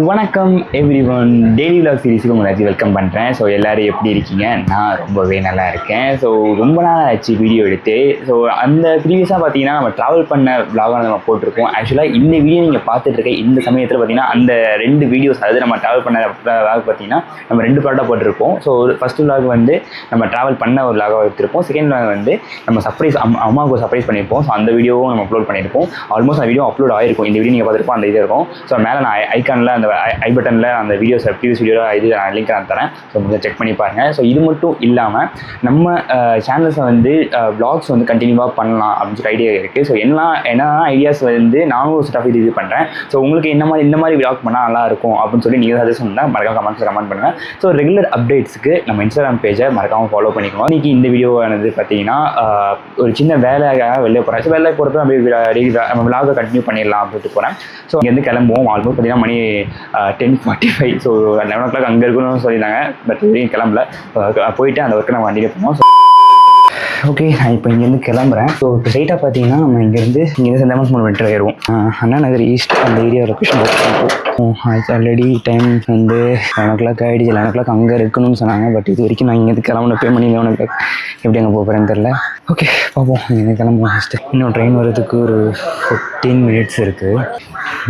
வணக்கம் every one, daily vlog சீரிஸுக்கு உங்களை welcome பண்ணுறேன். ஸோ எல்லோரும் எப்படி இருக்கீங்க? நான் ரொம்பவே நல்லா இருக்கேன். ஸோ ரொம்ப நாள் ஆச்சு வீடியோ எடுத்து. ஸோ அந்த ப்ரீவியஸாக பார்த்தீங்கன்னா நம்ம ட்ராவல் பண்ண விலாகாக நம்ம போட்டிருக்கோம். ஆக்சுவலாக இந்த வீடியோ நீங்கள் பார்த்துட்டு இருக்க இந்த சமயத்தில் பார்த்தீங்கன்னா அந்த 2 வீடியோஸ், அதாவது நம்ம ட்ராவல் பண்ண விலாக் பார்த்தீங்கன்னா நம்ம 2 பார்ட்டாக போட்டிருப்போம். ஸோ ஃபஸ்ட் விலாக் வந்து நம்ம ட்ராவல் பண்ண ஒரு விலாகாக எடுத்திருப்போம். செகண்ட் விலாக் வந்து நம்ம சர்ப்ரைஸ் அம்மாவுக்கு சர்ப்ரைஸ் பண்ணியிருப்போம். ஸோ அந்த வீடியோவும் நம்ம அப்லோட் பண்ணியிருப்போம். ஆல்மோஸ்ட் அந்த வீடியோ அப்லோட் ஆகிருக்கும். இந்த வீடியோ நீங்கள் பார்த்துருப்போம், அந்த இது இருக்கும். ஸோ மேலே நான் ஐக்கானில் அந்த ஐ பட்டனில் அந்த வீடியோஸ் ப்ரீவியஸ் வீடியோவில் இது நான் லிங்க் நான் தரேன். ஸோ கொஞ்சம் செக் பண்ணி பாருங்கள். ஸோ இது மட்டும் இல்லாமல் நம்ம சேனல்ஸை வந்து வ்ளாக்ஸ் வந்து கண்டினியூவாக பண்ணலாம் அப்படின்னு சொல்லி ஐடியா இருக்குது. ஸோ என்ன ஐடியாஸ் வந்து நானும் ஒரு செட் ஆஃப் இது பண்ணுறேன். ஸோ உங்களுக்கு இந்த மாதிரி விளாக் பண்ணால் நல்லாயிருக்கும் அப்படின்னு சொல்லி நீங்கள் சஜஷன் பண்ணால் மறக்காம கமெண்ட் பண்ணுங்கள். ஸோ ரெகுலர் அப்டேட்ஸுக்கு நம்ம இன்ஸ்டாகிராம் பேஜை மறக்காமல் ஃபாலோ பண்ணிக்கணும். இன்றைக்கி இந்த வீடியோவானது பார்த்தீங்கன்னா ஒரு சின்ன வேலையாக வெளியே போகிறேன். ஸோ வேலைக்கு போகிறப்ப நம்ம விளாகை கண்டினியூ பண்ணிடலாம் அப்படின்ட்டு போகிறேன். ஸோ இங்கேருந்து கிளம்புவோம். ஆல்மோஸ்ட் பார்த்தீங்கன்னா மணி 10:45. ஸோ 11 o'clock அங்கே இருக்கணும்னு சொல்லியிருந்தாங்க. பட் வரைக்கும் கிளம்பல. போயிட்டு அந்த ஒர்க்கை நம்ம வண்டியில் போனோம். ஓகே, நான் இப்போ இங்கேருந்து கிளம்புறேன். ஸோ இப்போ ஸ்ட்ரைட்டாக பார்த்தீங்கன்னா நம்ம இங்கேருந்து செந்தமன் மூணு மீட்டர் ஏறுவோம். அண்ணா நகர் ஈஸ்ட் அந்த ஏரியா லொக்கேஷன் ஆல்ரெடி டைம் வந்து 11 o'clock ஆகிடுச்சு. 11 o'clock அங்கே இருக்கணும்னு சொன்னாங்க. பட் இது வரைக்கும் நான் இங்கேருந்து கிளம்புன பே பண்ணி 11 o'clock எப்படி அங்கே போகிறேன்னு தெரில. ஓகே பார்ப்போம், இங்கேருந்து கிளம்புவோம். ஃபஸ்ட்டு இன்னும் ட்ரெயின் வர்றதுக்கு ஒரு 15 minutes இருக்குது.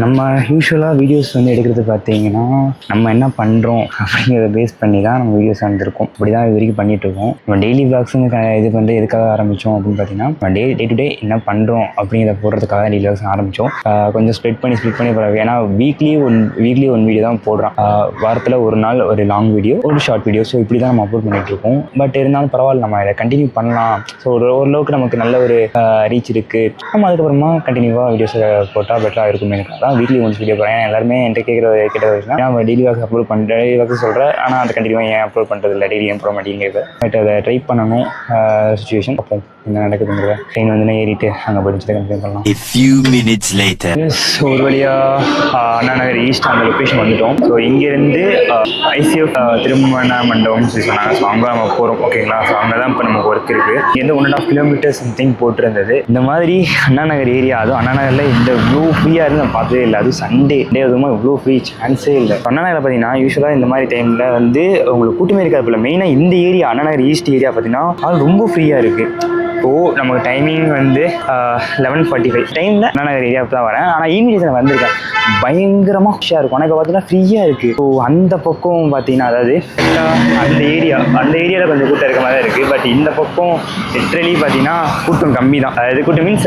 நம்ம யூஸ்வலாக வீடியோஸ் வந்து எடுக்கிறது பார்த்தீங்கன்னா நம்ம என்ன பண்ணுறோம் அப்படிங்கிறத பேஸ் பண்ணி தான் நம்ம வீடியோஸ் வந்துருக்கோம். இப்படி தான் இது வரைக்கும் பண்ணிகிட்ருக்கோம். நம்ம டெய்லி விளாக்ஸுங்க இது வந்து எதுக்காக ஆரம்பித்தோம் அப்படின்னு பார்த்தீங்கன்னா நம்ம டே டு டே என்ன பண்ணுறோம் அப்படிங்கிறத போடுறதுக்காக டெய்லி விளாக்ஸ் ஆரம்பித்தோம். கொஞ்சம் ஸ்ப்ளிட் பண்ணி போகிறோம். ஏன்னா வீக்லி ஒன் வீடியோ தான் போடுறோம். வாரத்தில் ஒரு நாள் ஒரு லாங் வீடியோ, ஒரு ஷார்ட் வீடியோ. ஸோ இப்படி தான் நம்ம அப்லோட் பண்ணிகிட்ருக்கோம். பட் இருந்தாலும் பரவாயில்ல, நம்ம இதை கண்டினியூ பண்ணலாம். ஸோ ஓரளவுக்கு நமக்கு நல்ல ஒரு ரீச் இருக்குது. நம்ம அதுக்கப்புறமா கண்டினியூவாக வீடியோஸ் போட்டால் பெட்டராக இருக்குமே. தான் வீக்லி ஒன்ஸ் வீடியோ போகிறேன். எல்லாருமே என்கிட்ட கேட்ட விஷயம் நான் டெய்லி வாக்ஸ் அப்லோட் பண்ணுறேன். டெய்லி வாக்ஸ் சொல்கிறேன், ஆனால் அது கண்டிப்பாக ஏன் அப்லோட் பண்ணுறது இல்லை, டெய்லி ஏன் போட மாட்டேங்கிறது. பட் அதை ட்ரை பண்ணணும். சுச்சுவேஷன் அப்போ என்ன நடக்குதுங்கிறத ட்ரெயின் வந்து ஏறிட்டு அங்கே படிச்சுட்டு கண்டினியூ பண்ணலாம். ஒரு வழியாக அண்ணா நகர் ஈஸ்ட் அந்த லொக்கேஷன் வந்துட்டோம். ஸோ இங்கேருந்து ICF திருமண மண்டபம்னு சொல்லி சொன்னாங்க. ஸோ அங்கே நம்ம போகிறோம். ஓகேங்களா? ஸோ அங்கே தான் இப்போ நமக்கு ஒர்க் இருக்குது. இங்கேருந்து 1.5 kilometers சம்திங் போட்டிருந்தது. இந்த மாதிரி அண்ணா நகர் ஏரியா, அதுவும் அண்ணா நகரில் இந்த இவ்வளோ ஃப்ரீயாக இருந்து நான் பார்த்ததே இல்லை. அதுவும் சண்டே அதுவும் இவ்வளோ ஃப்ரீ சான்ஸே இல்லை. அண்ணா நகரில் பார்த்தீங்கன்னா யூஸ்வலாக இந்த மாதிரி டைமில் வந்து உங்களுக்கு கூட்டமே இருக்காது போல. மெயினாக இந்த area Anna Nagar east area பார்த்தீங்கன்னா அது ரொம்ப ஃப்ரீயாக இருக்குது. இப்போது நமக்கு டைமிங் வந்து 11:45 டைமில் அண்ணா நகர் ஏரியாவுக்கு தான் வரேன். ஆனால் ஈவினிங் நான் வந்திருக்கேன். பயங்கரமாக ஃப்ரெஷ்ஷாக இருக்கும். ஆனால் இப்போ பார்த்தீங்கன்னா ஃப்ரீயாக இருக்குது. ஸோ அந்த பக்கம் பார்த்தீங்கன்னா அதாவது அந்த ஏரியாவில் கொஞ்சம் கூட்டம் இருக்க மாதிரி தான் இருக்குது. பட் இந்த பக்கம் லிட்ரலி பார்த்தீங்கன்னா கூட்டம் கம்மி தான். அதாவது கூட்டம் மீன்ஸ்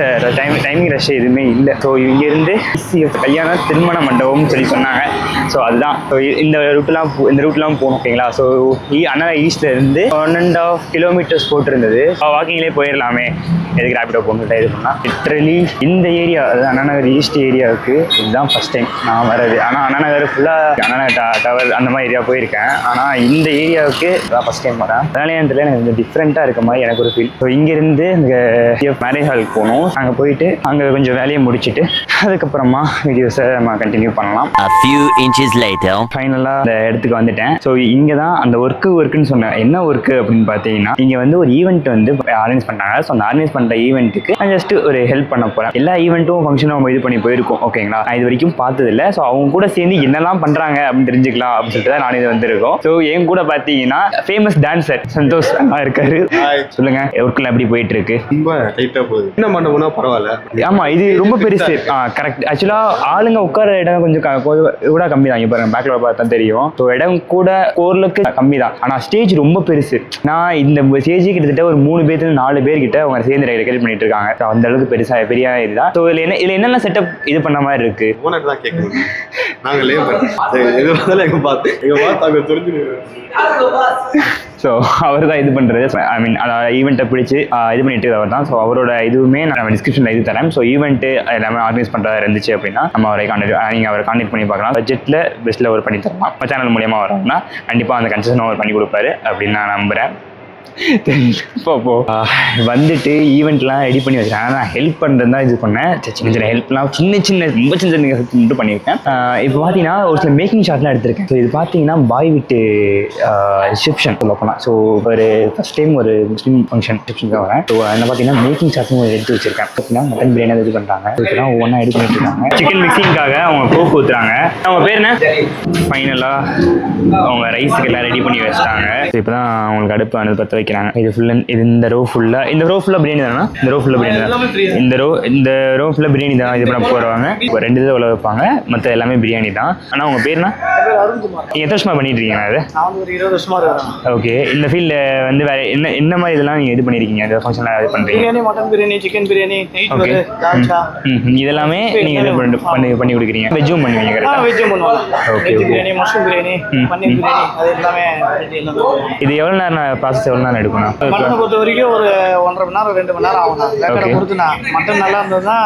டைமிங் ரஷ் எதுவுமே இல்லை. ஸோ இங்கேருந்து கல்யாண திருமண மண்டபம்னு சொல்லி சொன்னாங்க. ஸோ அதுதான். ஸோ இந்த ரூட்லாம் போகணும். ஓகேங்களா? ஸோ அண்ணா ஈஸ்ட்லேருந்து 1.5 kilometers போட்டிருந்தது. வாக்கிங்லேயே போயிடலாமே, எதுக்கு ரேபிடோ போகணும் இது பண்ணால். லிட்ரலி இந்த ஏரியா, அதாவது அண்ணா நகர் ஈஸ்ட் ஏரியாவுக்கு இதுதான் ஃபஸ்ட் டைம் நான் வர்றது. ஆனால் அண்ணா நகர் ஃபுல்லாக அண்ணா நகர் டவர் அந்த மாதிரி ஏரியா போயிருக்கேன். ஆனால் இந்த ஏரியாவுக்கு தான் ஃபஸ்ட் டைம் வரேன். அதனால எனக்கு கொஞ்சம் டிஃப்ரெண்ட்டாக இருக்க மாதிரி எனக்கு ஒரு ஃபீல். ஸோ இங்கேருந்து இந்த மேரேஜ் ஹாலுக்கு போகணும். அங்கே போயிட்டு அங்கே கொஞ்சம் வேலையை முடிச்சுட்டு அதுக்கப்புறமா வீடியோஸை நம்ம கண்டினியூ பண்ணலாம். ஃபைனலாக அந்த இடத்துக்கு வந்துட்டேன். ஸோ இங்கே தான் அந்த ஒர்க்குன்னு சொன்னேன். என்ன ஒர்க்கு அப்படின்னு பார்த்தீங்கன்னா இங்கே வந்து ஒரு ஈவெண்ட் வந்து ஆர்கனைஸ் பண்ணாங்க. ஸோ அந்த ஆர்கனைஸ் பண்ணுற ஈவெண்ட்டுக்கு நான் ஜஸ்ட் ஒரு ஹெல்ப் பண்ண போகிறேன். எல்லா ஈவெண்ட்டும் ஃபங்க்ஷனும் நம்ம இது பண்ணி போயிருக்கோம். ஓகேங்களா? நான் இது வரைக்கும் பார்த்ததில்லை. ஸோ அவங்க கூட சேர்ந்து என்னெல்லாம் பண்ணுறாங்க அப்படின்னு தெரிஞ்சுக்கலாம் அப்படின்னு சொல்லிட்டு தான் நான் இது வந்திருக்கோம். ஸோ என் கூட பார்த்தீங்கன்னா ஃபேமஸ் டான்சர் சந்தோஷ் இருக்காரு. சொல்லுங்க, ஒர்க்கில் எப்படி போயிட்டு இருக்கு? ரொம்ப டைட்டாக போகுது. என்ன பண்ண பரவாயில்ல. ஆமாம், இது ரொம்ப பெருசு. கரெக்ட். ஆக்சுவலாக ஆளுங்க உட்கார இடம் கொஞ்சம் கூட கம்மி தான். இப்போ பேக்கில் பார்த்தா தெரியும். ஸோ இடம் கூட ஓரளவுக்கு கம்மி தான். ஆனால் ஸ்டேஜ் ரொம்ப பெருசு. நான் இந்த ஸ்டேஜ் கிட்டத்தட்ட ஒரு 3 பேர் 4 பேர் கிட்ட அவங்க சேர்ந்து ரெக்கார்ட் பண்ணிட்டு இருக்காங்க. அந்த அளவுக்கு பெரிய இதுதான். ஸோ இதில் என்னென்ன செட்டப் இது பண்ண மாதிரி இருக்கு? தான் கேட்கணும். நாங்களே எங்க பார்த்து அங்கே தெரிஞ்சு. ஸோ அவர் தான் இது பண்ணுறது. ஐ மீன் ஈவெண்ட்டை பிடிச்சி இது பண்ணிட்டு அவர் தான். ஸோ அவரோட இதுவுமே நான் டிஸ்கிரிப்ஷனில் இது தரேன். ஸோ ஈவெண்ட்டு எல்லாமே ஆர்கனைஸ் பண்ணுறதா இருந்துச்சு அப்படின்னா நம்ம அவரை நீங்கள் அவரை கான்டெக்ட் பண்ணி பார்க்கலாம். பட்ஜெட்டில் பெஸ்ட்டில் அவர் பண்ணி தரலாம். நம்ம சேனல் மூலியமாக வரோம்னா கண்டிப்பாக அந்த கன்செஷன் அவர் பண்ணி கொடுப்பாரு அப்படின்னு நான் நம்புகிறேன். இப்போ வந்துட்டு ஈவெண்ட்லாம் ரெடி பண்ணி வச்சுருக்கேன். நான் ஹெல்ப் பண்ணுறது தான் இது பண்ணேன். சின்ன சின்ன ஹெல்ப்லாம் ரொம்ப சின்ன ஹெல்ப் மட்டும் பண்ணியிருக்கேன். இப்போ பார்த்தீங்கன்னா ஒரு சில மேக்கிங் ஷாட்லாம் எடுத்திருக்கேன். ஸோ இது பார்த்தீங்கன்னா பாய் வீட்டு ரிசப்ஷன் சொல்ல போனால். ஸோ ஒரு ஃபஸ்ட் டைம் ஒரு முஸ்லீம் ஃபங்க்ஷன் ரிசப்ஷனுக்காக வரேன். ஸோ அதில் பார்த்தீங்கன்னா மேக்கிங் ஷாட்ஸும் எடுத்து வச்சிருக்கேன். பார்த்தீங்கன்னா மட்டன் பிரியாணி இது பண்ணுறாங்க. இப்போலாம் ஒவ்வொன்றா எடுத்து பண்ணிட்டு இருக்காங்க. சிக்கன் மிக்சிங்காக அவங்க கோக் ஊற்றுறாங்க. அவங்க பேர் என்ன? ஃபைனலாக அவங்க ரைஸுக்கு எல்லாம் ரெடி பண்ணி வச்சிட்டாங்க. இப்போ தான் அவங்களுக்கு அடுப்பு அனுப்பி பற்ற வைக்கிறாங்க. இது ஃபுல்லாக இந்த ரோ ஃபுல்லாக பிரியாணி தானா? இந்த ரோ ஃபுல்லாக பிரியாணி தான். இந்த ரோ ஃபுல்லாக பிரியாணி தான் இது பண்ண போடுவாங்க. இப்போ 2 இதை உள்ள வைப்பாங்க. மற்ற எல்லாமே பிரியாணி தான். ஆனால் உங்கள் பேர்னா? நீங்கள் எத்தனை வருஷமாக பண்ணிட்டு இருக்கீங்க? அது ஒரு 20 வருஷமா இருக்கேன். ஓகே. இந்த ஃபீல்டில் வந்து வேறு என்ன மாதிரி இதெல்லாம் நீங்கள் இது பண்ணியிருக்கீங்க? இந்த ஃபங்க்ஷன்லாம் இது பண்ணுறீங்க? Biryani, mutton biryani, chicken biryani, okay. இதெல்லாமே நீங்கள் இது பண்ணி கொடுக்குறீங்க. வெஜ்ஜும் பண்ணுவீங்க? கரெக்டாக வெஜ்ஜும் பண்ணுவாங்க. Okay. Veg biryani, mushroom biryani, paneer biryani, அது எல்லாமே இது எவ்வளோ நேரம் ப்ராசஸ் எவ்வளோ நேரம் எடுக்கணும்? மட்டனை பொறுத்த வரைக்கும் ஒரு 1.5 மணி நேரம் 2 மணி நேரம் ஆகும். வேக்கடை பொறுத்துனா மட்டன் நல்லா இருந்ததுன்னா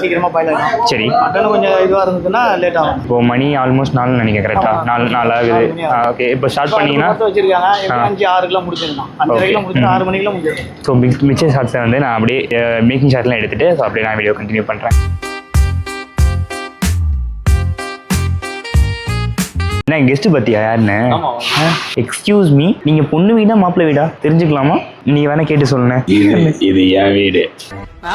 சீக்கிரமா பாயில் ஆகும். சரி. மட்டன் கொஞ்சம் இதுவாக இருந்ததுன்னா லேட் ஆகும். இப்போ மணி ஆல்மோஸ்ட் 4 நினைக்கிறேன். கரெக்டாக 4 ஆகுது. ஓகே. இப்போ ஸ்டார்ட் பண்ணிங்கன்னா வச்சிருக்காங்க. 5-6 முடிச்சிருக்கோம். 5:30 முடிச்சு 6 மணிக்கெல்லாம் முடிச்சிடும். ஸோ மிச்சர் ஷார்ட்ஸை வந்து நான் அப்படியே மேக்கிங் ஷார்ட்லாம் எடுத்துகிட்டு ஸோ அப்படியே நான் வீடியோ கண்டினியூ பண்ணுறேன். என்ன கெஸ்ட் பத்தியா யாருன்னு? எக்ஸ்கியூஸ் மீ, நீங்க பொண்ணு வீடா மாப்பிள்ளை வீடா தெரிஞ்சுக்கலாமா? நீ வேணா கேட்டு சொல்லுங்க. இது என் வீடு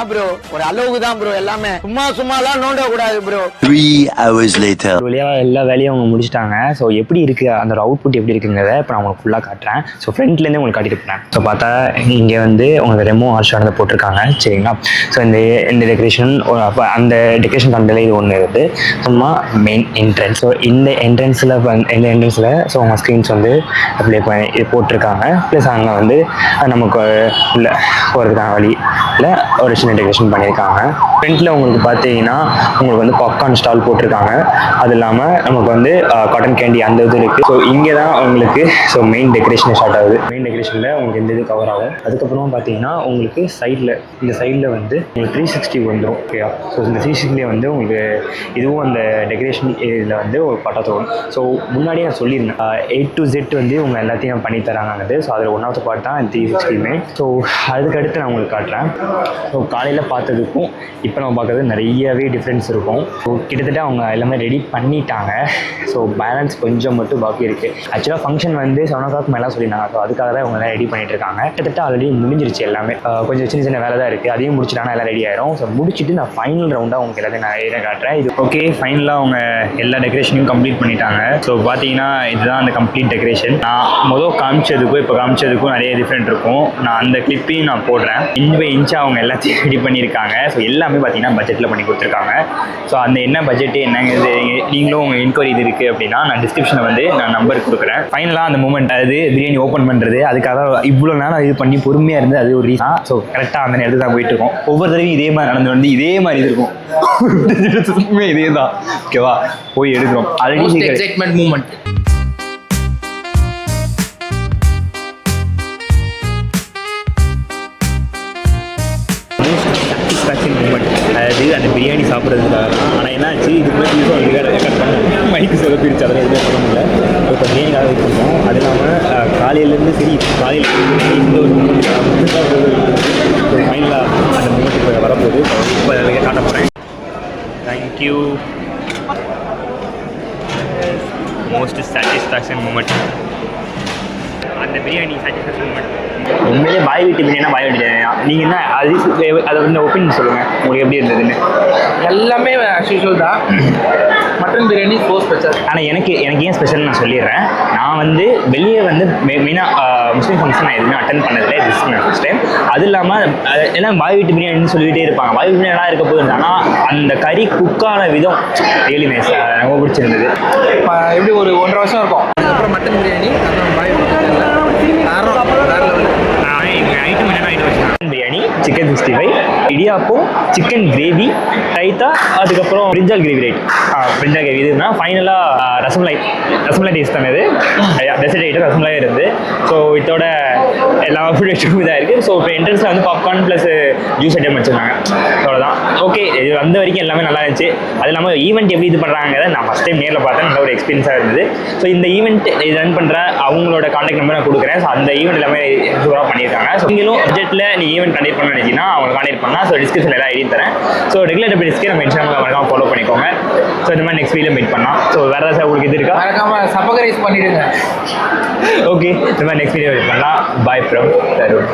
ப்ரோ. ஒரு அளவுக்கு தான் ப்ரோ. எல்லாமே சும்மாலாம் நோண்ட கூடாது ப்ரோ. 3 hours later. வழியா எல்லா வேலையும் அவங்க முடிச்சிட்டாங்க. ஸோ எப்படி இருக்கு அந்த ஒரு அவுட்புட் எப்படி இருக்குங்கிறத இப்போ நான் உங்களுக்கு ஃபுல்லாக காட்டுறேன். ஸோ ஃப்ரண்ட்லேருந்தே உங்களுக்கு காட்டிட்டு போனேன். ஸோ பார்த்தா இங்கே வந்து உங்களுக்கு ரெமோ ஆர்ஷானதை போட்டிருக்காங்க. சரிங்களா? ஸோ இந்த டெக்கரேஷன் அப்போ அந்த டெக்கரேஷன் கண்டில் இது ஒன்று இருக்குது. சும்மா மெயின் என்ட்ரன்ஸ். ஸோ இந்த என்ட்ரன்ஸில் ஸோ அவங்க ஸ்க்ரீன்ஸ் வந்து அப்ளை பண்ணி இது போட்டிருக்காங்க. ப்ளஸ் அங்கே வந்து நமக்கு உள்ள போகிறதுக்கான வழியில் ஒரு சின்ன டெக்கரேஷன் பண்ணியிருக்காங்க. ஃப்ரண்ட்டில் உங்களுக்கு பார்த்தீங்கன்னா உங்களுக்கு வந்து பாப்கார்ன் ஸ்டால் போட்டிருக்காங்க. அது இல்லாமல் நமக்கு வந்து காட்டன் கேண்டி அந்த இது இருக்குது. ஸோ இங்கே தான் உங்களுக்கு ஸோ மெயின் டெக்கரேஷன் ஸ்டார்ட் ஆகுது. மெயின் டெக்கரேஷனில் உங்களுக்கு இந்த இது கவர் ஆகும். அதுக்கப்புறமா பார்த்தீங்கன்னா உங்களுக்கு இந்த சைடில் வந்து உங்களுக்கு 360 வந்துடும். ஓகேயா? ஸோ இந்த 360 வந்து உங்களுக்கு இதுவும் அந்த டெக்கரேஷன் இதில் வந்து ஒரு பட்டாத்து வரும். ஸோ முன்னாடியே நான் சொல்லியிருந்தேன் A to Z வந்து உங்கள் எல்லாத்தையும் பண்ணி தராங்கன்னு. ஸோ அதில் 1வது பார்ட் தான் 360மே. ஸோ அதுக்கடுத்து நான் உங்களுக்கு காட்டுறேன். ஸோ காலையில் பார்த்ததுக்கும் இப்போ நம்ம பார்க்குறது நிறையவே டிஃப்ரென்ஸ் இருக்கும். ஸோ கிட்டத்தட்ட அவங்க எல்லாமே ரெடி பண்ணிட்டாங்க. ஸோ பேலன்ஸ் கொஞ்சம் மட்டும் பாக்கி இருக்குது. ஆக்சுவலாக ஃபங்க்ஷன் வந்து 7 o'clock மேலே சொல்லியிருந்தாங்க. ஸோ அதுக்காக தான் அவங்க எல்லாம் ரெடி பண்ணிட்டு இருக்காங்க. கிட்டத்தட்ட ஆல்ரெடி முடிஞ்சிருச்சு எல்லாமே. கொஞ்சம் சின்ன சின்ன வேலை தான் இருக்குது. அதையும் முடிச்சுட்டாங்கன்னா எல்லாம் ரெடி ஆயிரும். ஸோ முடிச்சுட்டு நான் ஃபைனல் ரவுண்டாக உங்களுக்கு எல்லாத்தையும் நான் காட்டுறேன். இது ஓகே. ஃபைனலாக அவங்க எல்லா டெக்கரேஷனையும் கம்ப்ளீட் பண்ணிட்டாங்க. ஸோ பார்த்தீங்கன்னா இதுதான் அந்த கம்ப்ளீட் டெக்கரேஷன். நான் காமிச்சதுக்கும் இப்போ காமிச்சதுக்கும் நிறைய டிஃப்ரெண்ட் இருக்கும். நான் அந்த கிளிப்பையும் நான் போடுறேன். இன்ச் பை இன்ச்சாக அவங்க எல்லாத்தையும் ரெடி பண்ணியிருக்காங்க. ஸோ எல்லாமே பார்த்தீங்கன்னா பட்ஜெட்டில் பண்ணி கொடுத்துருக்காங்க. ஸோ அந்த என்ன பட்ஜெட்டு என்னங்கிறது நீங்களும் உங்கள் என்கொயரி இது இருக்குது அப்படின்னா நான் டிஸ்கிரிப்ஷனில் வந்து நான் நம்பர் கொடுக்குறேன். ஃபைனலாக அந்த மூமெண்ட் அது பிரியாணி ஓப்பன் பண்ணுறது அதுக்காக இவ்வளோ நேரம் இது பண்ணி பொறுமையாக இருந்து அது ஒரு ரீசன். ஸோ கரெக்டாக அந்த நேரத்துக்கு தான் போயிட்டு இருக்கோம். ஒவ்வொரு தடவையும் இதே மாதிரி நடந்து வந்து இதே மாதிரி இது இருக்கும். இதே தான். ஓகேவா? போய் எடுக்கிறோம். Already excitement moment. அதாவது அந்த பிரியாணி சாப்பிட்றதுக்காக தான். ஆனால் என்னாச்சு இதுக்கு ரெக்கார்ட் பண்ண மைக்கு சொல்ல பிரிச்சு அதெல்லாம் எதுவுமே பண்ண முடியல. இப்போ பிரியாணிக்காக வெயிட் பண்ணுறோம். அது இல்லாமல் காலையிலேருந்து சரி காலையில் இந்த ஒரு மைண்டில் அந்த மூமெண்ட்டுக்கு வரப்போகுது. இப்போ அதை காட்ட போகிறேன். தேங்க்யூ. Most satisfaction moment. அந்த பிரியாணி சாட்டிஸ்ஃபேக்ஷன் மூமெண்ட். உண்மையிலே பாய் வீட்டு பிரியாணி பாய் வீட்டு நீங்கள் என்ன அதை வந்து ஒப்பீனியன் சொல்லுங்கள். உங்களுக்கு எப்படி இருந்ததுன்னு? எல்லாமே யூஷுவல் தான். Mutton biryani so special. ஆனால் எனக்கு ஏன் ஸ்பெஷல்னு நான் சொல்லிடுறேன். நான் வந்து வெளியே வந்து மெயினாக முஸ்லீம் ஃபங்க்ஷன் நான் எதுவுமே அட்டன் பண்ணதில்லை. This is my first time. அது இல்லாமல் எல்லாம் பாய் வீட்டு பிரியாணின்னு சொல்லிகிட்டே இருப்பாங்க. பாய் வீட்டு பிரியாணி இருக்க போகுது. ஆனால் அந்த கறி குக்கான விதம் ரியலி நைஸ். ரொம்ப பிடிச்சிருந்தது. எப்படி ஒரு 1.5 வருஷம் இருக்கும். அதுக்கப்புறம் மட்டன் பிரியாணி, அப்புறம் பாய் ஐட்டம் என்னென்ன ஐட்டம் வச்சுருக்காங்க? Biryani, chicken 65, idiyappam, chicken gravy, raita, அதுக்கப்புறம் பிரிஞ்சால் கிரேவி ரைட். பிரிண்டாக இதுனா ஃபைனலாக ரசமலை டேஸ்ட் தான் இது டெசர்ட் ஐட்டம் ரசமலாக இருந்து ஸோ இதோட எல்லா ஃபுட் ஐட்டமும் இதாக இருக்குது ஸோ இப்போ என்ட்ரன்ஸில் வந்து பாப்கார்ன் ப்ளஸ் ஜூஸ் ஐட்டம் வச்சுருந்தாங்க அவ்வளோதான் ஓகே இது வந்த வரைக்கும் எல்லாமே நல்லா இருந்துச்சு அது இல்லாமல் ஈவெண்ட் எப்படி இது பண்ணுறாங்கிறத நான் ஃபஸ்ட் டைம் நேரில் பார்த்தேன் நல்ல ஒரு எக்ஸ்பீரியன்ஸாக இருந்தது ஸோ இந்த ஈவெண்ட் ரன் பண்ணுற அவங்களோட கான்டாக்ட் நம்பர் நான் கொடுக்குறேன் ஸோ அந்த ஈவெண்ட் எல்லாமே சூப்பராக பண்ணியிருக்காங்க ஸோ நீங்களும் பட்ஜெட்டில் நீ ஈவெண்ட் கண்டக்ட் பண்ண நினைச்சிங்கன்னா அவங்க கான்டாக்ட் பண்ணால் ஸோ டிஸ்கிரிப்ஷன் எல்லாம் ஐடியும் தரேன் ஸோ ரெகுலர் அப்டேட்ஸ்க்கு நம்ம இன்ஸ்டாகிராமில் மறக்காம ஃபாலோ பண்ணிக்கோங்க ஸோ இந்த மாதிரி நெக்ஸ்ட் வீடியோ மீட் பண்ணலாம் ஸோ வேறு ஏதாச்சும் உங்களுக்கு இது இருக்கா மறக்காம சப்பகரைஸ் பண்ணிடுங்க ஓகே இந்த மாதிரி நெக்ஸ்ட் வீடியோ மீட் பண்ணலாம் பாய் ஃப்ரம் தருண்